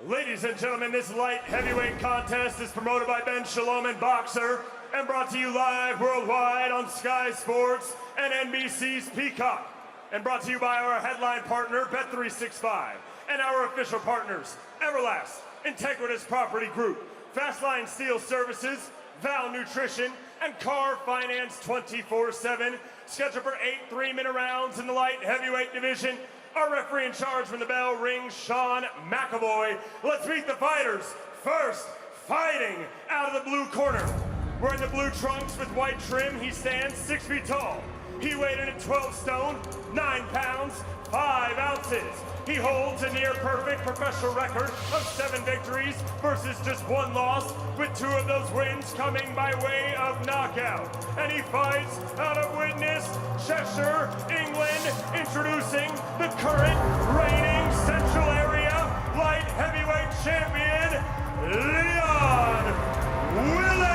Ladies and gentlemen, this light heavyweight contest is promoted by Ben and Boxer and brought to you live worldwide on Sky Sports and NBC's Peacock. And brought to you by our headline partner, Bet365, and our official partners, Everlast, Integritas Property Group, Fastline Steel Services, Val Nutrition, and Car Finance 24/7. Scheduled for 8 3-minute rounds in the light heavyweight division. Our referee in charge when the bell rings, Sean McAvoy. Let's meet the fighters. First, fighting out of the blue corner. Wearing the blue trunks with white trim, he stands 6 feet tall. He weighed in at 12 stone, 9 pounds, 5 ounces. He holds a near perfect professional record of 7 victories versus just 1 loss, with 2 of those wins coming by way of knockout. And he fights out of Widnes, Cheshire, England, introducing the current reigning Central Area light heavyweight champion, Leon Willings.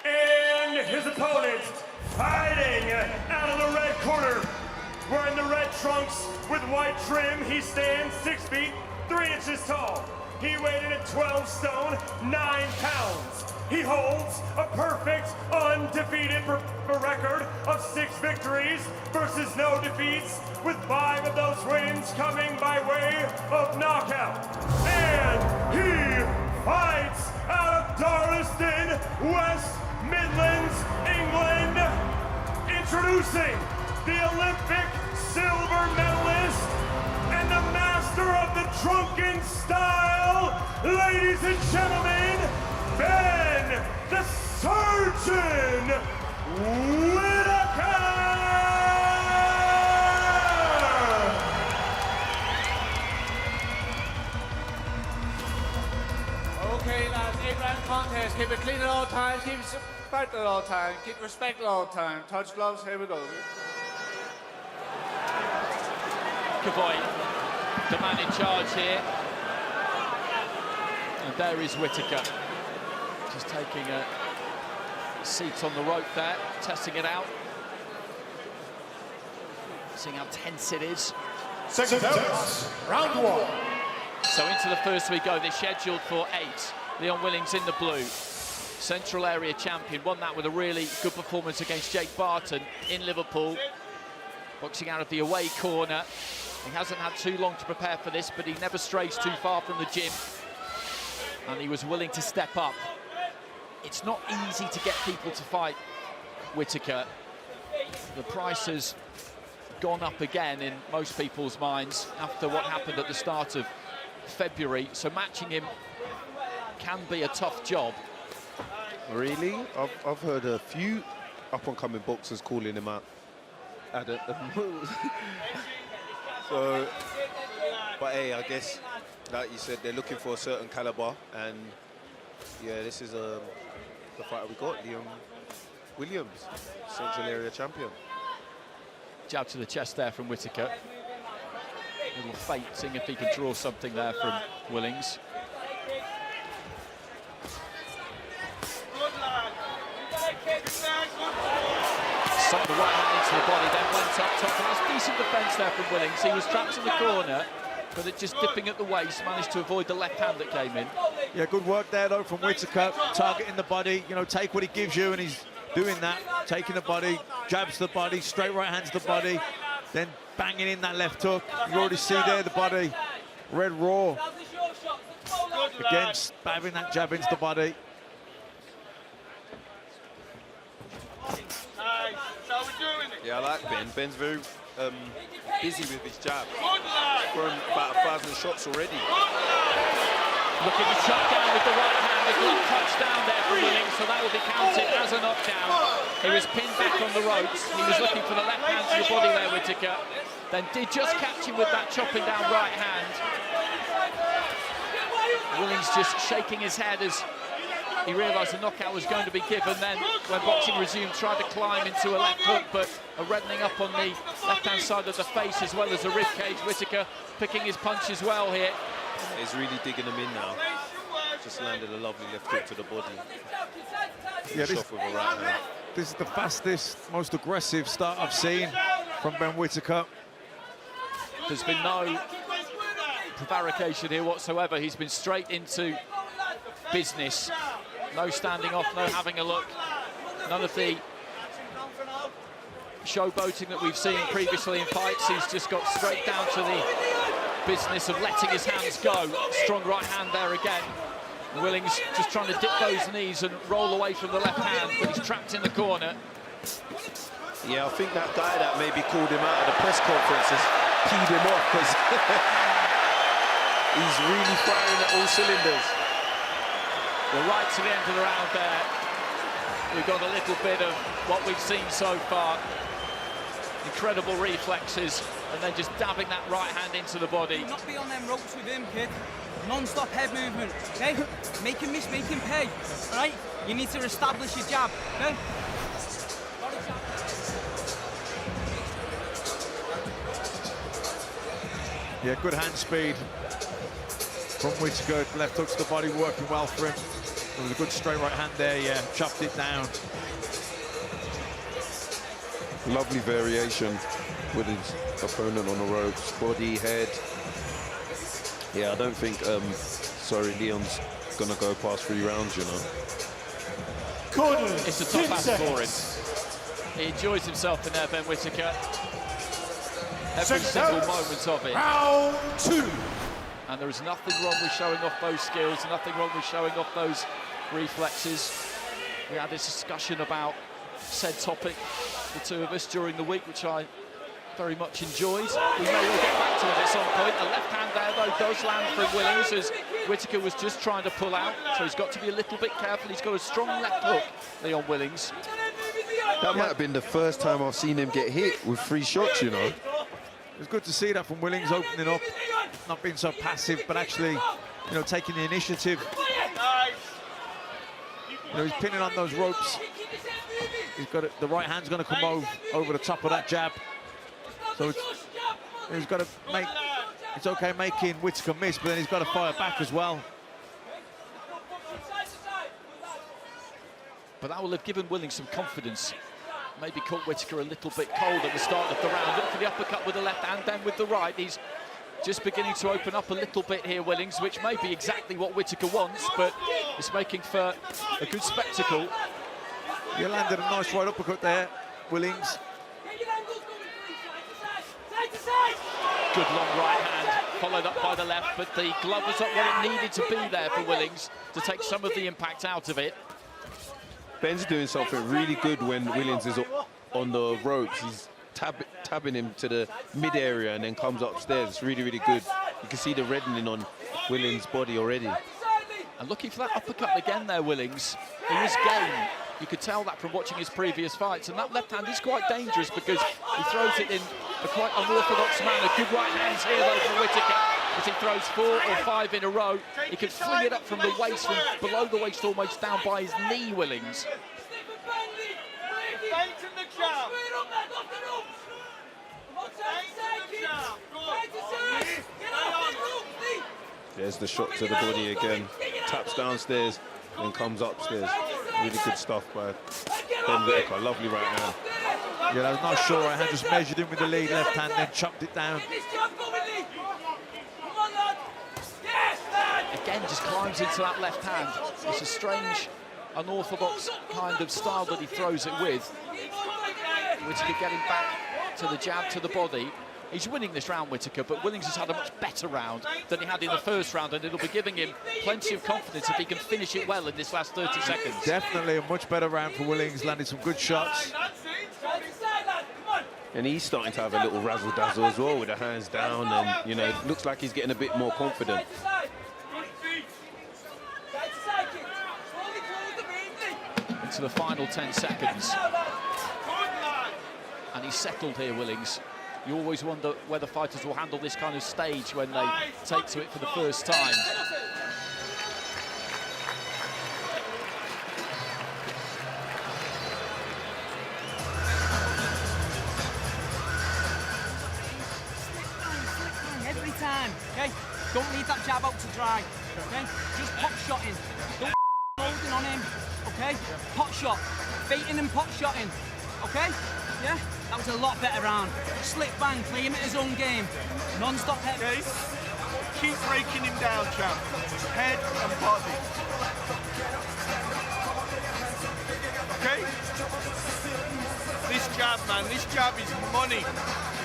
And his opponent, fighting out of the red corner, wearing the red trunks with white trim, he stands 6 feet 3 inches tall. He weighed in at 12 stone, 9 pounds. He holds a perfect, undefeated record of 6 victories versus no defeats, with 5 of those wins coming by way of knockout. And he fights out of Darlaston, West Midlands, England, introducing the Olympic silver medalist and the master of the drunken style, ladies and gentlemen, Ben the Surgeon Whittaker! Okay, lads, 8-round contest. Keep it clean at all times, keep it fight at all times, keep respect at all times. Touch gloves, here we go. McAvoy, the man in charge here. And there is Whittaker, just taking a seat on the rope there, testing it out. Seeing how tense it is. Second round 1. So into the first we go. They're scheduled for 8. Leon Willings in the blue. Central Area champion, won that with a really good performance against Jake Barton in Liverpool. Boxing out of the away corner. He hasn't had too long to prepare for this, but he never strays too far from the gym. And he was willing to step up. It's not easy to get people to fight Whittaker. The price has gone up again in most people's minds after what happened at the start of February. So matching him can be a tough job. Really? I've heard a few up-and-coming boxers calling him out. So, but hey, I guess, like you said, they're looking for a certain caliber, and yeah, this is the fighter we got, Leon Williams, Central Area champion. Jab to the chest there from Whittaker. Little feint, seeing if he can draw something there from Willings. Sucked the right hand into the body, then went up top. And that's decent defence there from Willings. He was trapped in the corner, but it just dipping at the waist, managed to avoid the left hand that came in. Yeah, good work there, though, from Whittaker. Targeting the body, you know, take what he gives you, and he's doing that. Taking the body, jabs the body, straight right hands the body, then banging in that left hook. You already see there the body, red raw. Again, spabbing that jab into the body. Yeah, I like Ben. Ben's very busy with his jab. Thrown about 1,000 shots already. Looking to shut down with the right hand, the glove touched down there for Willings, so that will be counted as a knockdown. He was pinned back on the ropes. He was looking for the left hand to the body there, Whittaker. Then did just catch him with that chopping down right hand. Willings just shaking his head as he realised the knockout was going to be given. Then, when boxing resumed, tried to climb into a left hook, but a reddening up on the left-hand side of the face as well as the rib cage. Whittaker picking his punches well here. He's really digging them in now. Just landed a lovely left hook to the body. Yeah, Off with a right hand. This is the fastest, most aggressive start I've seen from Ben Whittaker. There's been no prevarication here whatsoever. He's been straight into business. No standing off, no having a look. None of the showboating that we've seen previously in fights. He's just got straight down to the business of letting his hands go. Strong right hand there again. Willings just trying to dip those knees and roll away from the left hand, but he's trapped in the corner. Yeah, I think that guy that maybe called him out at the press conference has peed him off because he's really firing at all cylinders. Well, right to the end of the round there, we've got a little bit of what we've seen so far. Incredible reflexes, and then just dabbing that right hand into the body. Not be on them ropes with him, kid. Non-stop head movement, okay? Make him miss, make him pay, all right? You need to establish your jab, okay? Yeah, good hand speed from Whittaker. Left hook to the body, working well for him. There was a good straight right hand there, yeah, chopped it down. Lovely variation with his opponent on the ropes, body, head. Yeah, I don't think, Leon's gonna go past 3 rounds, you know. It's a tough ask for him. He enjoys himself in there, Ben Whittaker. Every single moment of it. Round 2. And there is nothing wrong with showing off those skills, nothing wrong with showing off those reflexes. We had this discussion about said topic, the two of us, during the week, which I very much enjoyed. We may well get back to it at some point. A left hand there, though, does land for Willings, as Whittaker was just trying to pull out, so he's got to be a little bit careful. He's got a strong left hook, Leon Willings. That might have been the first time I've seen him get hit with 3 shots, you know. It was good to see that from Willings, opening up, not being so passive, but actually, you know, taking the initiative. You know, he's pinning on those ropes. He's got it, the right hand's going to come over the top of that jab. So he's got to make, it's okay making Whittaker miss, but then he's got to fire back as well. But that will have given Willings some confidence. Maybe caught Whittaker a little bit cold at the start of the round. Look for the uppercut with the left hand, then with the right. He's just beginning to open up a little bit here, Willings, which may be exactly what Whittaker wants, but it's making for a good spectacle. He landed a nice right uppercut there, Willings. Good long right hand, followed up by the left, but the glove was not where it needed to be there for Willings to take some of the impact out of it. Ben's doing something really good when Willings is on the ropes. He's tabbing him to the mid area and then comes upstairs. It's really, really good. You can see the reddening on Willings' body already. And looking for that uppercut again there, Willings. He was game. You could tell that from watching his previous fights. And that left hand is quite dangerous because he throws it in a quite unorthodox manner. Good right hands here, though, for Whittaker. As he throws 4 or 5 in a row, he can fling it up from the waist, from below the waist, almost down by his knee, Willings. There's the shot to the body again. Taps downstairs and comes upstairs. Really good stuff by Ben Whittaker. Lovely right hand. Yeah, that was a nice short right hand, just measured him with the lead left hand, then chopped it down. Again, just climbs into that left hand. It's a strange, unorthodox kind of style that he throws it with. Whittaker getting back to the jab to the body. He's winning this round, Whittaker, but Willings has had a much better round than he had in the first round, and it'll be giving him plenty of confidence if he can finish it well in this last 30 seconds. Definitely a much better round for Willings, landed some good shots. And he's starting to have a little razzle-dazzle as well with the hands down, and, you know, looks like he's getting a bit more confident. Into the final 10 seconds. And he's settled here, Willings. You always wonder whether fighters will handle this kind of stage when they take to it for the first time. Every time, okay? Don't leave that jab out to dry, okay? Just pot shotting. Don't holding on him, okay? Pot shot. Baiting and pot shotting, okay? yeah? That was a lot better round. Slip bang, play him at his own game. Non-stop head. Okay? Keep breaking him down, champ. Head and body. Okay? This jab, man, this jab is money.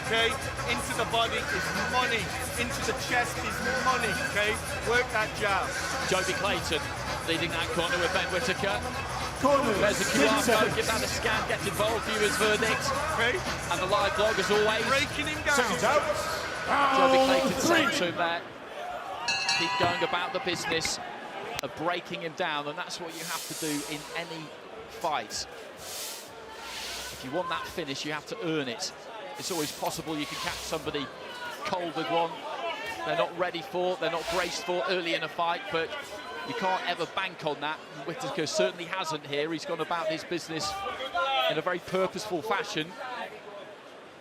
Okay? Into the body is money. Into the chest is money. Okay? Work that jab. Joby Clayton leading that corner with Ben Whittaker. Corner. There's a QR code, give that a scan, get involved, viewers' verdict. Okay? And the live blog, as always. Breaking him down. Seconds out. Joby Clayton Round saying three. to him there, keep going about the business of breaking him down, and that's what you have to do in any fight. If you want that finish, you have to earn it. It's always possible you can catch somebody cold with one they're not ready for, they're not braced for early in a fight, but you can't ever bank on that. Whittaker certainly hasn't here. He's gone about his business in a very purposeful fashion.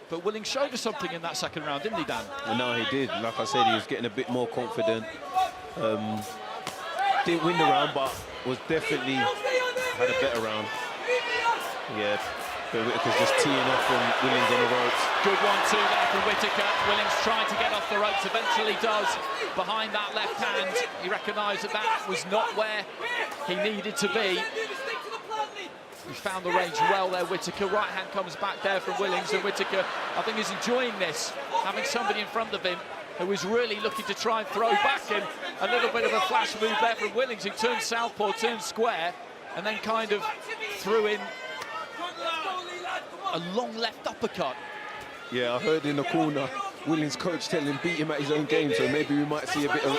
But Willing showed us something in that second round, didn't he, Dan? No, he did. Like I said, he was getting a bit more confident. Didn't win the round, but was definitely had a better round. Yeah, but Whittaker's just teeing off from Willings on the ropes. Good 1-2 there from Whittaker. Willings trying to get off the ropes, eventually does. Behind that left hand, he recognised that that was not where he needed to be. He found the range well there, Whittaker. Right hand comes back there from Willings, and Whittaker, I think, is enjoying this, having somebody in front of him who is really looking to try and throw back, and a little bit of a flash move there from Willings, who turned southpaw, turned square, and then kind of threw in a long left uppercut. Yeah, I heard in the corner, Willings' coach telling him beat him at his own game, so maybe we might see a bit of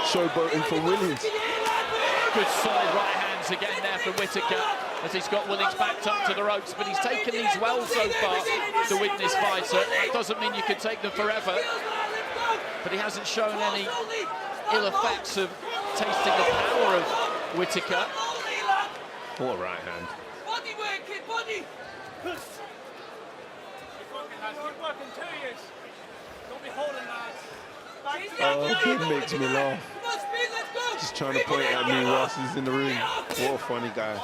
showboating from Willings. Good solid right hands again there from Whittaker, as he's got Willings backed up to the ropes, but he's taken these well so far, the Witness fighter. That doesn't mean you can take them forever, but he hasn't shown any ill effects of tasting the power of Whittaker. What a right hand. Body work, kid, body! Don't be holding, lads. Oh, it makes me laugh. Just trying to point at me whilst he's in the ring. What a funny guy.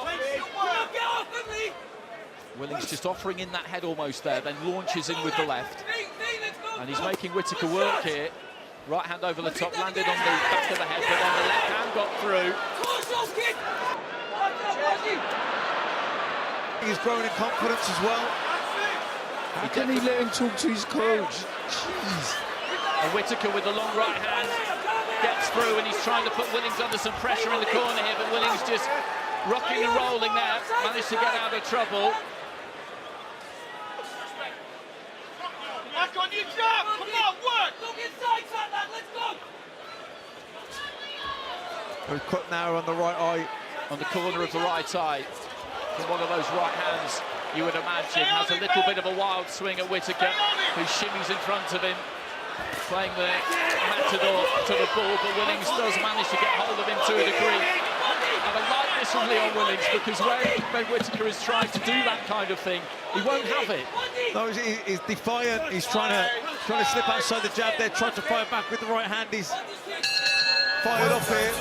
Willings just offering in that head almost there, then launches in with the left. And he's making Whittaker work here. Right hand over the top, landed on the back of the head, but then the left hand got through. He's growing in confidence as well. How can he let him talk to his coach? Jeez. And Whittaker with the long right hand gets through, and he's trying to put Willings under some pressure in the corner here, but Willings just rocking and rolling there, managed to get out of trouble. Back on your jab! Come on, work! Look inside, lad, let's go! He's cut now on the right eye. On the corner of the right eye, from one of those right hands, you would imagine, has a little bit of a wild swing at Whittaker, who shimmies in front of him, playing the matador to the ball, but Willings does manage to get hold of him to a degree. And I like this from Leon Willings, because when Ben Whittaker is trying to do that kind of thing, he won't have it. No, he's defiant. He's trying to slip outside the jab there, trying to fire back with the right hand. He's fired up here.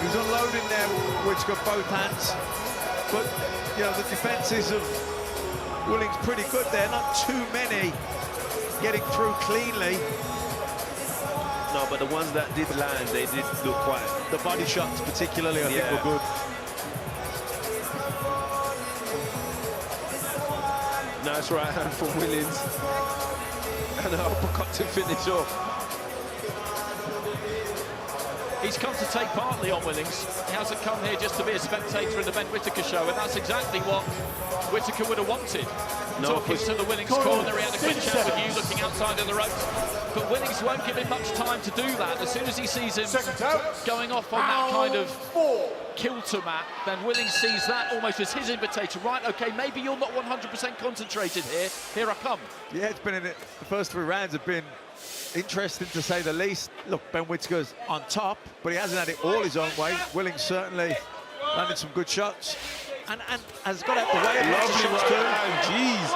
He's unloading there, Whittaker, both hands. But, you know, the defences of Willings pretty good there. Not too many getting through cleanly. No, but the ones that did land, they did look quite... The body shots particularly, I think, were good. Nice right hand from Willings. And an uppercut to finish off. He's come to take part, Leon Willings. He hasn't come here just to be a spectator in the Ben Whittaker show, and that's exactly what Whittaker would have wanted. No, Talking to the Willings corner, he had a good chat with you, looking outside of the ropes. But Willings won't give him much time to do that. As soon as he sees him going off on that kind of kilter mat, then Willings sees that almost as his invitation. Right, okay, maybe you're not 100% concentrated here. Here I come. Yeah, it's been the first 3 rounds have been interesting, to say the least. Look, Ben Whittaker's on top, but he hasn't had it all his own way. Willings certainly landed some good shots, and has got out the way of lots of shots too. Jeez.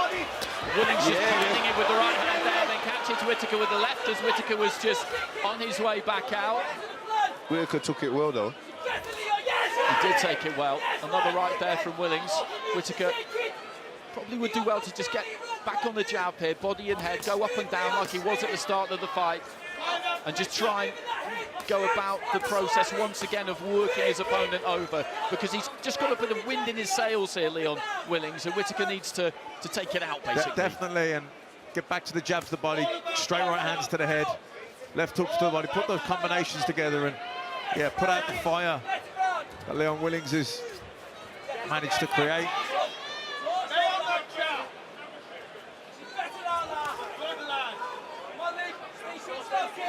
Willings just pounding it with the right hand there, then catches towards Whittaker with the left as Whittaker was just on his way back out. Whittaker took it well, though. He did take it well. Another right there from Willings. Whittaker probably would do well to just get back on the jab here, body and head, go up and down like he was at the start of the fight, and just try and go about the process once again of working his opponent over, because he's just got a bit of wind in his sails here, Leon Willings, and Whittaker needs to take it out, basically. Definitely, and get back to the jabs to the body, straight right hands to the head, left hooks to the body, put those combinations together and, yeah, put out the fire that Leon Willings has managed to create.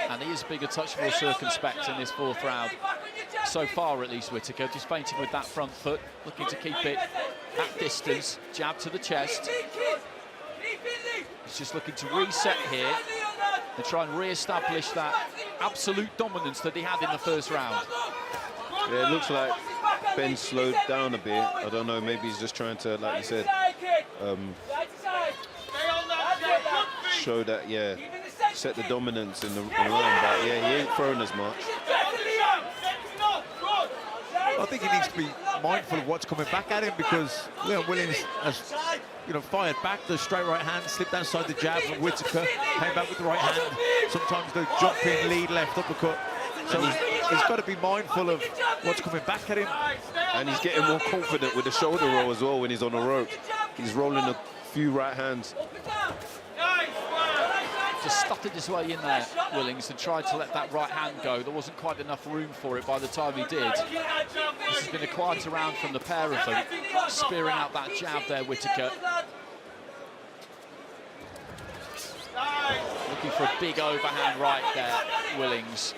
And he is bigger, touch more circumspect in this fourth round. So far, at least, Whittaker just feinting with that front foot, looking to keep it at distance, jab to the chest. He's just looking to reset here and try and re-establish that absolute dominance that he had in the first round. Yeah, it looks like Ben slowed down a bit. I don't know, maybe he's just trying to, like you said, show that, yeah, set the dominance in the round, but yeah, he ain't throwing as much. I think he needs to be mindful of what's coming back at him, because Leon Willings has, you know, fired back the straight right hand, slipped outside the jab, and Whittaker came back with the right hand. Sometimes the jumping lead left uppercut. So he's got to be mindful of what's coming back at him. And he's getting more confident with the shoulder roll as well when he's on the rope. He's rolling a few right hands. Just stuttered his way in there, Willings, and tried to let that right hand go. There wasn't quite enough room for it by the time he did. This has been a quieter round from the pair of them, spearing out that jab there, Whittaker. Looking for a big overhand right there, Willings.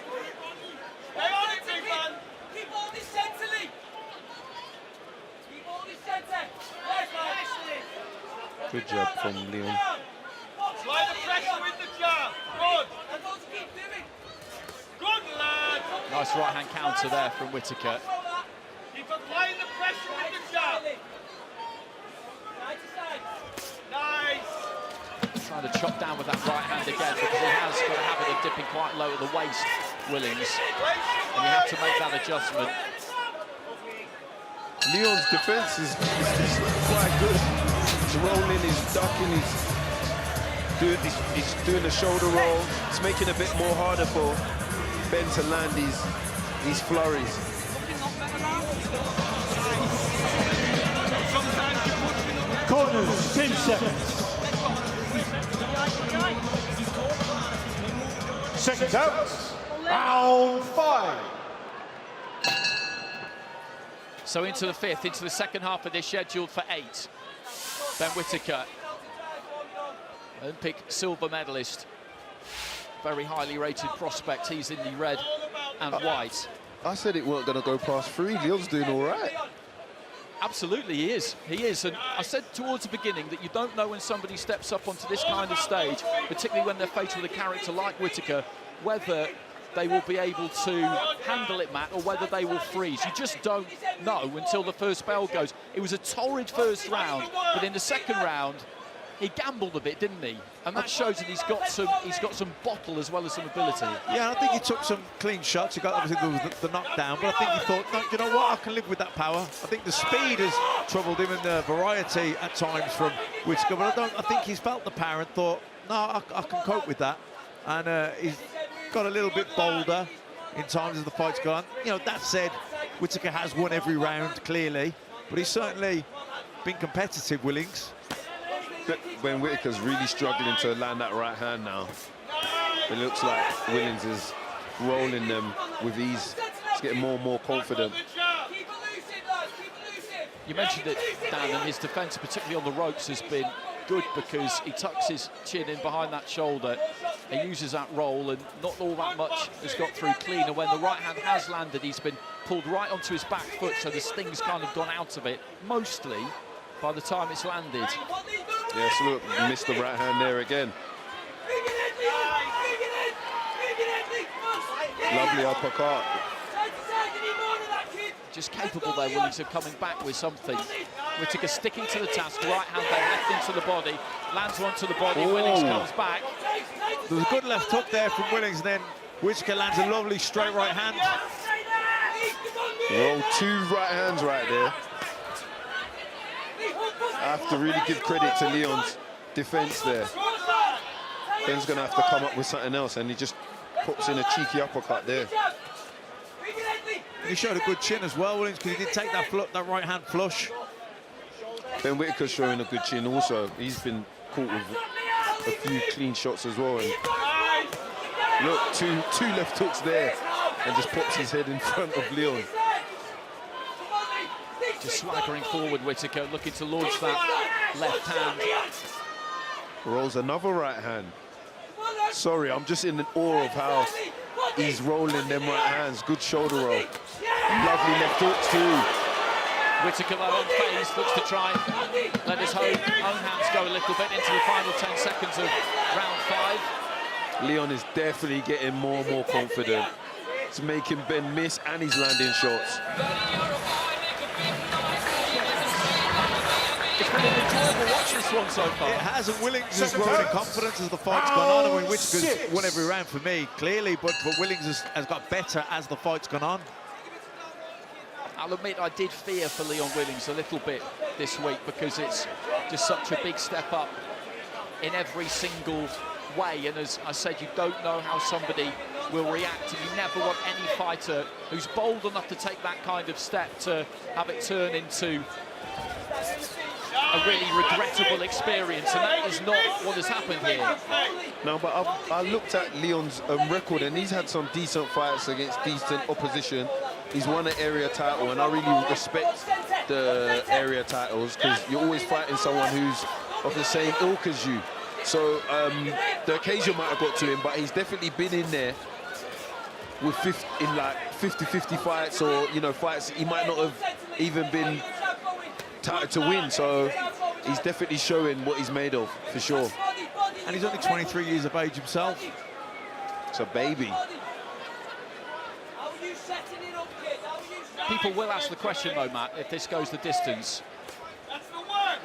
Good job from Leon. Apply the pressure with the jab. Good. Good, lad. Nice right hand counter there from Whittaker. Keep applying the pressure with the jab. Nice. Trying to chop down with that right hand again, because he has got a habit of dipping quite low at the waist, Willings, and you have to make that adjustment. Leon's defense is quite good. He's rolling, he's ducking, he's doing the shoulder roll. It's making it a bit more harder for Ben to land these flurries. Corners, 10 seconds. Seconds out. Round 5. So into the fifth, into the second half of this, scheduled for 8. Ben Whittaker, Olympic silver medalist, very highly rated prospect. He's in the red and white. I said it weren't going to go past 3. Leon's doing all right. Absolutely, he is. He is. And I said towards the beginning that you don't know when somebody steps up onto this kind of stage, particularly when they're faced with a character like Whittaker, whether they will be able to handle it, Matt, or whether they will freeze. You just don't know until the first bell goes. It was a torrid first round, but in the second round, he gambled a bit, didn't he? And that shows that he's got some bottle as well as some ability. Yeah, I think he took some clean shots. He got, obviously, there was the knockdown, but I think he thought, no, you know what, I can live with that power. I think the speed has troubled him and the variety at times from Whittaker, but I think he's felt the power and thought, no, I can cope with that. And he's got a little bit bolder in times as the fight's gone. You know, that said, Whittaker has won every round, clearly, but he's certainly been competitive, Willings. Ben Whittaker's really struggling to land that right hand now. It looks like Willings is rolling them with ease. He's getting more and more confident. You mentioned it, Dan, and his defence, particularly on the ropes, has been good because he tucks his chin in behind that shoulder. He uses that roll, and not all that much has got through clean. And when the right hand has landed, he's been pulled right onto his back foot, so the sting's kind of gone out of it, mostly by the time it's landed. Yes, look, missed the right hand there again. Lovely uppercut. Just capable there, Willings, of coming back with something. Whittaker sticking to the task, right hand there, left into the body, lands onto the body, Willings comes back. There was a good left hook there from Willings, and then Whittaker lands a lovely straight right hand. Roll 2 right hands right there. I have to really give credit to Leon's defense there. Ben's going to have to come up with something else, and he just puts in a cheeky uppercut there. He showed a good chin as well, Willings, because he did take that right hand flush. Ben Whittaker's showing a good chin also. He's been caught with a few clean shots as well. And look, two left hooks there, and just pops his head in front of Leon. Just swaggering forward, Whittaker, looking to launch that left hand. Rolls another right hand. Sorry, I'm just in awe of how he's rolling them right hands. Good shoulder roll. Lovely left hook too. Whittaker, though, on phase, looks to try let his own hands go a little bit into the final 10 seconds of round 5. Leon is definitely getting more and more confident. It's making Ben miss, and he's landing shots. It's been an enjoyable watch, this one so far. It has, and Willings has grown in confidence as the fight's gone on. I mean, Whittaker's won every round for me, clearly, but Willings has got better as the fight's gone on. I'll admit I did fear for Leon Willings a little bit this week, because it's just such a big step up in every single way. And as I said, you don't know how somebody will react, and you never want any fighter who's bold enough to take that kind of step to have it turn into a really regrettable experience, and that is not what has happened here. No, but I looked at Leon's record, and he's had some decent fights against decent opposition. He's won an area title, and I really respect the area titles, because you're always fighting someone who's of the same ilk as you. So the occasion might have got to him, but he's definitely been in there with 50-50 fights, or, you know, fights he might not have even been touted to win. So he's definitely showing what he's made of, for sure. And he's only 23 years of age himself. It's a baby. People will ask the question, though, Matt, if this goes the distance.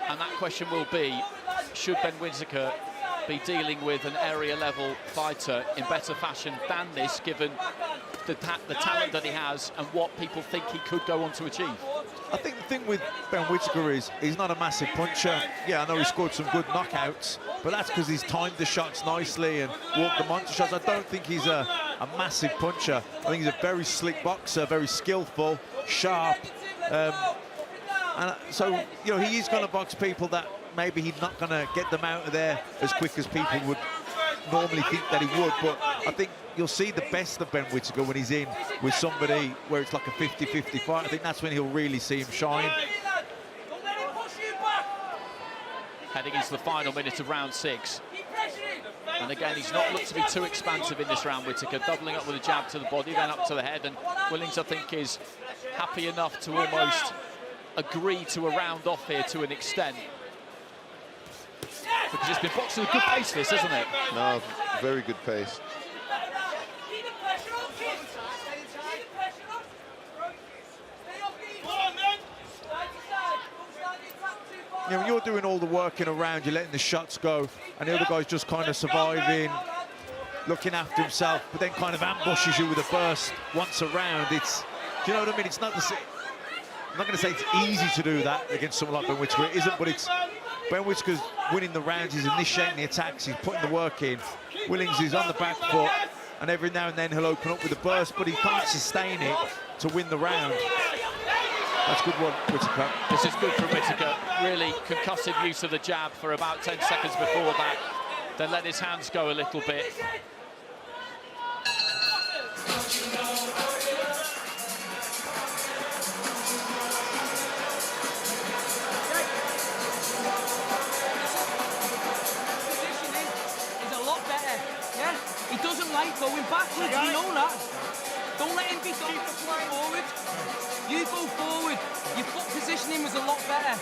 And that question will be, should Ben Whittaker be dealing with an area-level fighter in better fashion than this, given the talent that he has and what people think he could go on to achieve? I think the thing with Ben Whittaker is he's not a massive puncher. Yeah, I know he scored some good knockouts, but that's because he's timed the shots nicely and walked the monster shots. I don't think he's a massive puncher. I think he's a very slick boxer, very skillful, sharp. And so, you know, he is going to box people that maybe he's not going to get them out of there as quick as people would normally think that he would. But I think you'll see the best of Ben Whittaker when he's in with somebody where it's like a 50-50 fight. I think that's when he'll really see him shine. Heading into the final minute of round 6. And again, he's not looked to be too expansive in this round, Whittaker, doubling up with a jab to the body, then up to the head. And Willings, I think, is happy enough to almost agree to a round off here to an extent. Because it's been boxing at a good pace, this, hasn't it? No, very good pace. You know, you're doing all the work in a round, you're letting the shots go, and the other guy's just kind of surviving, looking after himself, but then kind of ambushes you with a burst once a round. It's, do you know what I mean? It's not the, I'm not going to say it's easy to do that against someone like Ben Whittaker. It isn't, but it's Ben Whittaker's winning the rounds, he's initiating the attacks, he's putting the work in. Willings is on the back foot, and every now and then he'll open up with a burst, but he can't sustain it to win the round. That's good one, Whittaker. This is good from Whittaker. Really concussive use of the jab for about 10 seconds before that. Then let his hands go a little bit. Is a lot better, yeah? He doesn't like going backwards, you know that. Don't let him be forward. You go forward. Your foot positioning was a lot better.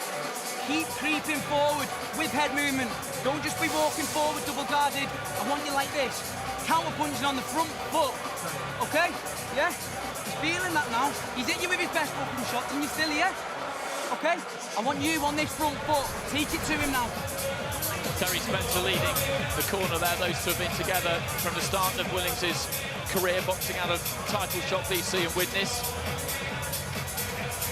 Keep creeping forward with head movement. Don't just be walking forward double guarded. I want you like this. Counter punching on the front foot. Okay? Yeah? He's feeling that now. He's hit you with his best fucking shots and you're still here. Okay? I want you on this front foot. Take it to him now. Terry Spencer leading the corner there. Those two have been together from the start of Willings' career, boxing out of Title Shot BC and Widnes.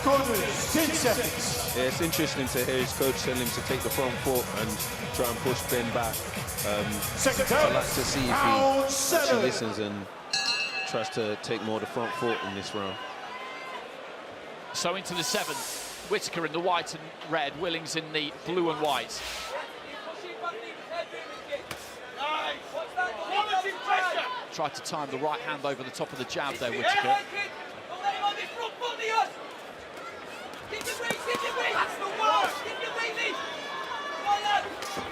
Corners, 10 seconds. Yeah, it's interesting to hear his coach tell him to take the front foot and try and push Ben back. Second I'd out. like to see if he Round actually 7. listens and tries to take more of the front foot in this round. So into the 7th, Whittaker in the white and red, Willings in the blue and white. Tried to time the right hand over the top of the jab there, Whittaker. That's the word.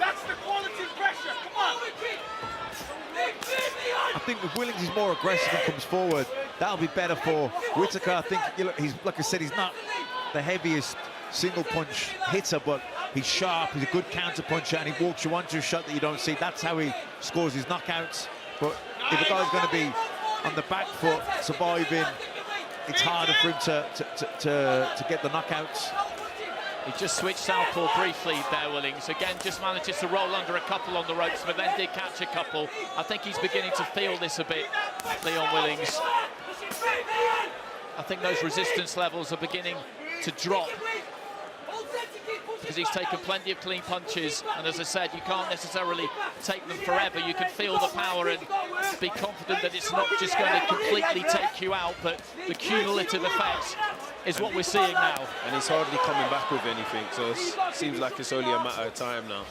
That's the quality pressure. Come on. I think if Willings is more aggressive and comes forward, that'll be better for Whittaker. I think, he's, like I said, he's not the heaviest single punch hitter, but he's sharp, he's a good counter puncher, and he walks you onto a shot that you don't see. That's how he scores his knockouts. But if a guy's going to be on the back foot, surviving, it's harder for him to get the knockouts. He just switched southpaw briefly there, Willings. Again, just manages to roll under a couple on the ropes, but then did catch a couple. I think he's beginning to feel this a bit, Leon Willings. I think those resistance levels are beginning to drop because he's taken plenty of clean punches, and as I said, you can't necessarily take them forever. You can feel the power and be confident that it's not just going to completely take you out, but the cumulative effect is what we're seeing now. And he's hardly coming back with anything, so it seems like it's only a matter of time now.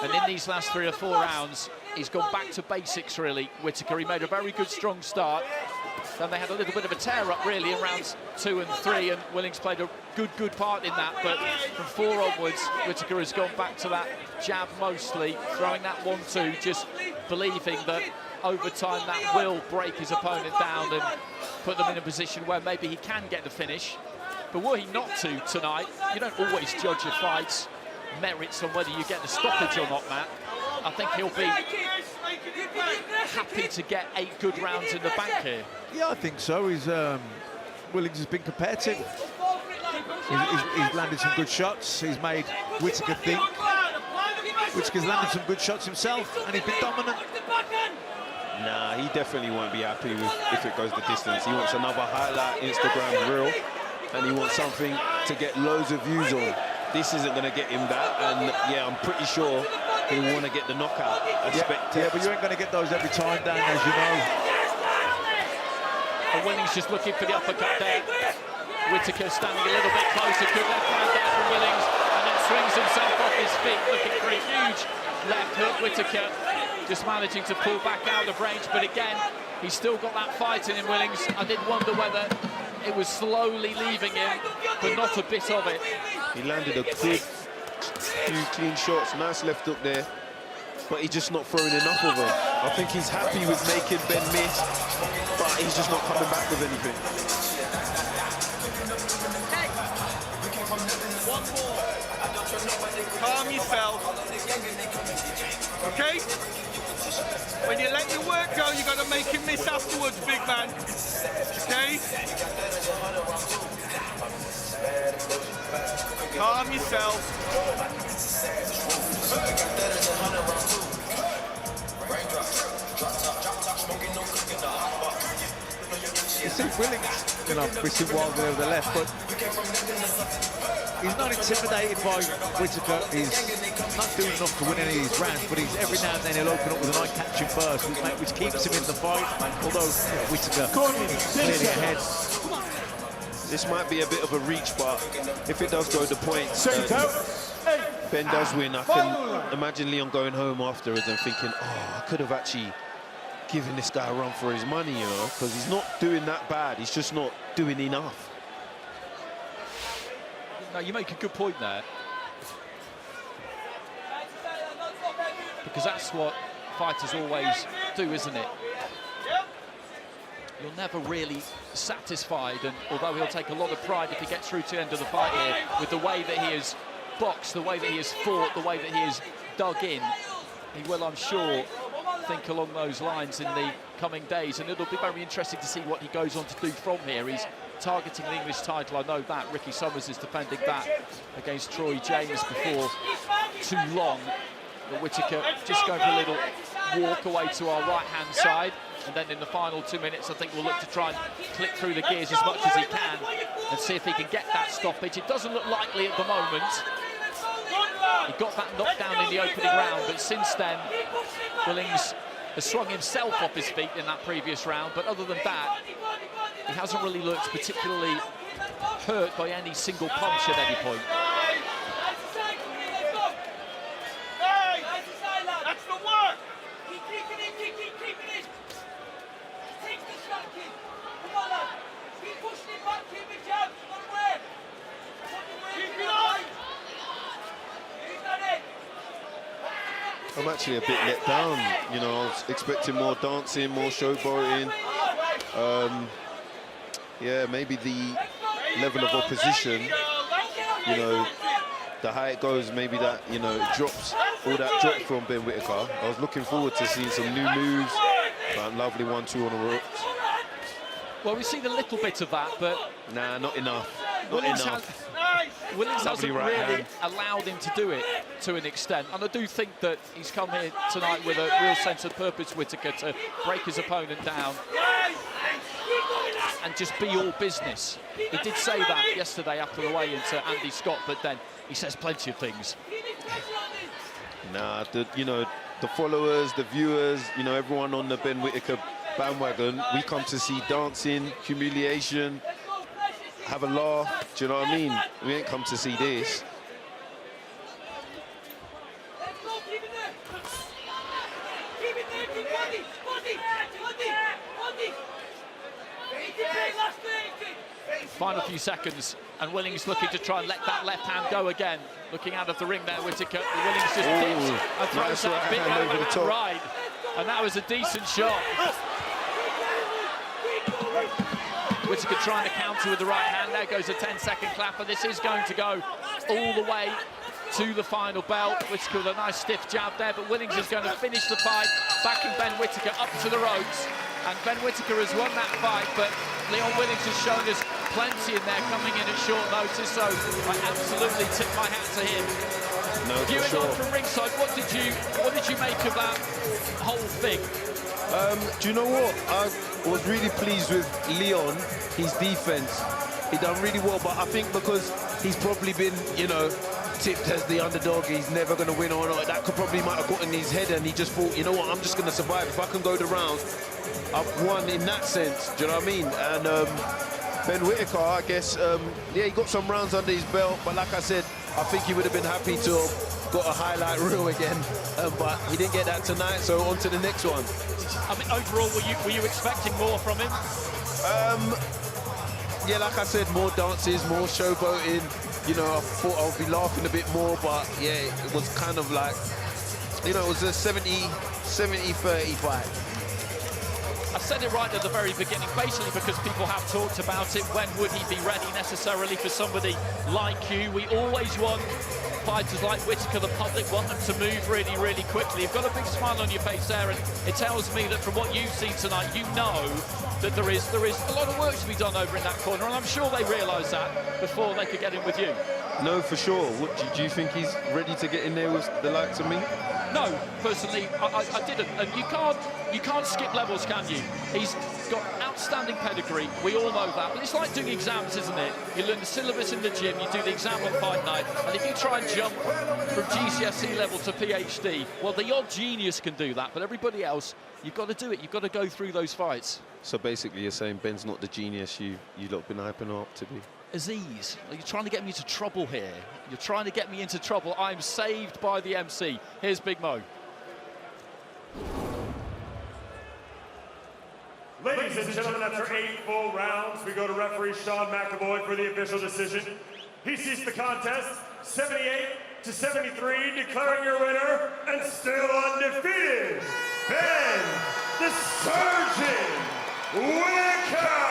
And in these last 3 or 4 rounds, he's gone back to basics, really, Whittaker. He made a very good, strong start. Then they had a little bit of a tear-up, really, in rounds 2 and 3, and Willings played a good part in that. But from 4 onwards, Whittaker has gone back to that jab mostly, throwing that 1-2, just believing that over time that will break his opponent down and put them in a position where maybe he can get the finish. But were he not to tonight, you don't always judge your fights merits on whether you get the stoppage or not, Matt. I think he'll be happy to get 8 good rounds in the bank here. Yeah, I think so. Willings has been competitive. He's landed some good shots. He's made Whittaker think. Whittaker's landed some good shots himself, and he's been dominant. Nah, he definitely won't be happy with if it goes the distance. He wants another highlight Instagram reel, and he wants something to get loads of views on. This isn't going to get him that, and yeah, I'm pretty sure he'll want to get the knockout. Yeah, but you ain't going to get those every time, Dan, as you know. And Willings just looking for the uppercut there. Whittaker standing a little bit closer, good left hand there from Willings, and then swings himself off his feet, looking for a huge left hook. Whittaker just managing to pull back out of range, but again, he's still got that fight in him, Willings. I did wonder whether it was slowly leaving him, but not a bit of it. He landed a good few clean shots, nice left hook there, but he's just not throwing enough of them. I think he's happy with making Ben miss, but he's just not coming back with anything. Calm yourself. Okay? When you let your work go, you got to make him miss afterwards, big man. Okay? Calm yourself. You see Willings, we see Wilder over the left, but he's not intimidated by Whittaker. He's not doing enough to win any of these rounds, but he's every now and then he'll open up with an eye-catching burst, which keeps him in the fight, although Whittaker is clearly ahead. This might be a bit of a reach, but if it does go to points, Second out. Ben does win. I can imagine Leon going home afterwards and thinking, oh, I could have actually given this guy a run for his money, you know, because he's not doing that bad. He's just not doing enough. No, you make a good point there. Because that's what fighters always do, isn't it? You're never really satisfied, and although he'll take a lot of pride if he gets through to the end of the fight here, with the way that he has boxed, the way that he has fought, the way that he has dug in, he will, I'm sure, think along those lines in the coming days, and it'll be very interesting to see what he goes on to do from here. He's targeting the English title, I know that. Ricky Summers is defending that against Troy James before too long. But Whittaker just going for a little walk away to our right-hand side. And then in the final 2 minutes, I think we'll look to try and click through the gears as much as he can and see if he can get that stoppage. It doesn't look likely at the moment. He got that knockdown in the opening round, but since then, Willings has swung himself off his feet in that previous round. But other than that, he hasn't really looked particularly hurt by any single punch at any point. I'm actually a bit let down. You know, I was expecting more dancing, more showboating. Yeah, maybe the level of opposition, you know, the higher it goes, maybe that, you know, it drops, all that drop from Ben Whittaker. I was looking forward to seeing some new moves, that lovely 1-2 on the ropes. Well, we've seen a little bit of that, but... Nah, not enough. Willings Lovely hasn't right really hand. allowed him to do it to an extent, and I do think that he's come here tonight with a real sense of purpose, Whittaker, to break his opponent down and just be all business. He did say that yesterday after the weigh-in to Andy Scott, but then he says plenty of things. Nah, you know, the followers, the viewers, you know, everyone on the Ben Whittaker bandwagon, we come to see dancing, humiliation, have a laugh. Do you know what I mean? We ain't come to see this. Final few seconds, and Willings looking to try and let that left hand go again. Looking out of the ring there, Whittaker. Willings just dips and throws nice that big right hand over the top. right. And that was a decent shot. Whittaker trying to counter with the right hand. There goes a 10-second clapper. This is going to go all the way to the final belt. Whittaker with a nice stiff jab there, but Willings is going to finish the fight, backing Ben Whittaker up to the ropes. And Ben Whittaker has won that fight, but Leon Willings has shown us plenty in there coming in at short notice, so I absolutely tip my hat to him. No, for Viewing sure. on from ringside, what did you make of that whole thing? Do you know what? I was really pleased with Leon, his defense. He done really well, but I think because he's probably been, you know, tipped as the underdog, he's never going to win or not. That could probably might have got in his head, and he just thought, you know what, I'm just going to survive. If I can go the round, I've won in that sense. Do you know what I mean? And Ben Whittaker, I guess, yeah, he got some rounds under his belt, but like I said, I think he would have been happy to have got a highlight reel again, but he didn't get that tonight, so on to the next one. I mean, overall, were you expecting more from him? Yeah, like I said, more dances, more showboating. You know, I thought I would be laughing a bit more, but yeah, it was kind of like, you know, it was a 70-30 fight. I said it right at the very beginning, basically because people have talked about it. When would he be ready necessarily for somebody like you? We always want fighters like Whittaker, the public want them to move really, really quickly. You've got a big smile on your face there, and it tells me that from what you've seen tonight, you know that there is a lot of work to be done over in that corner, and I'm sure they realise that before they could get in with you. No, for sure. What, do you think he's ready to get in there with the likes of me? No, personally, I didn't. And you can't skip levels, can you? He's got outstanding pedigree. We all know that. But it's like doing exams, isn't it? You learn the syllabus in the gym, you do the exam on fight night, and if you try and jump from GCSE level to PhD, well, the odd genius can do that, but everybody else, you've got to do it. You've got to go through those fights. So basically you're saying Ben's not the genius you lot been hyping him up to be? Aziz, you're trying to get me into trouble here. You're trying to get me into trouble. I'm saved by the MC. Here's Big Mo. Ladies and gentlemen, after 8 full rounds, we go to referee Sean McAvoy for the official decision. He ceased the contest, 78-73, declaring your winner, and still undefeated, Ben the Surgeon Whittaker!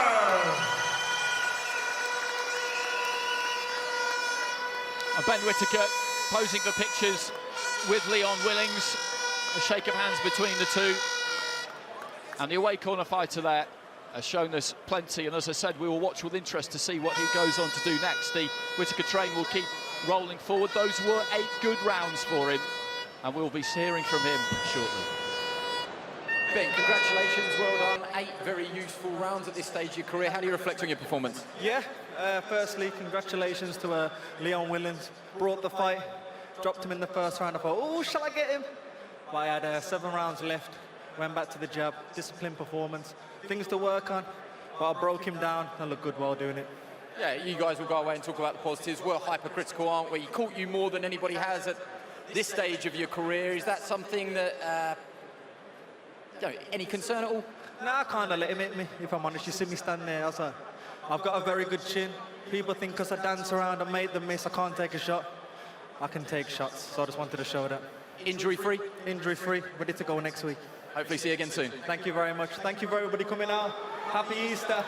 And Ben Whittaker posing for pictures with Leon Willings. A shake of hands between the two. And the away corner fighter there has shown us plenty, and as I said, we will watch with interest to see what he goes on to do next. The Whittaker train will keep rolling forward. Those were 8 good rounds for him, and we'll be hearing from him shortly. Ben, congratulations, well done. 8 very useful rounds at this stage of your career. How do you reflect on your performance? Yeah, firstly, congratulations to Leon Williams. Brought the fight, dropped him in the first round. I thought, oh, shall I get him? But I had 7 rounds left, went back to the jab, disciplined performance, things to work on, but I broke him down and looked good while doing it. Yeah, you guys will go away and talk about the positives. We're hypercritical, aren't we? He caught you more than anybody has at this stage of your career. Is that something that, any concern at all? Nah, I kind of let him hit me, if I'm honest. You see me standing there, I've got a very good chin. People think because I dance around and make them miss, I can't take a shot. I can take shots, so I just wanted to show that. Injury-free? Injury-free, ready to go next week. Hopefully see you again soon. Thank you very much. Thank you for everybody coming out. Happy Easter.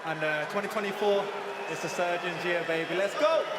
And 2024, it's the Surgeon's year, baby. Let's go!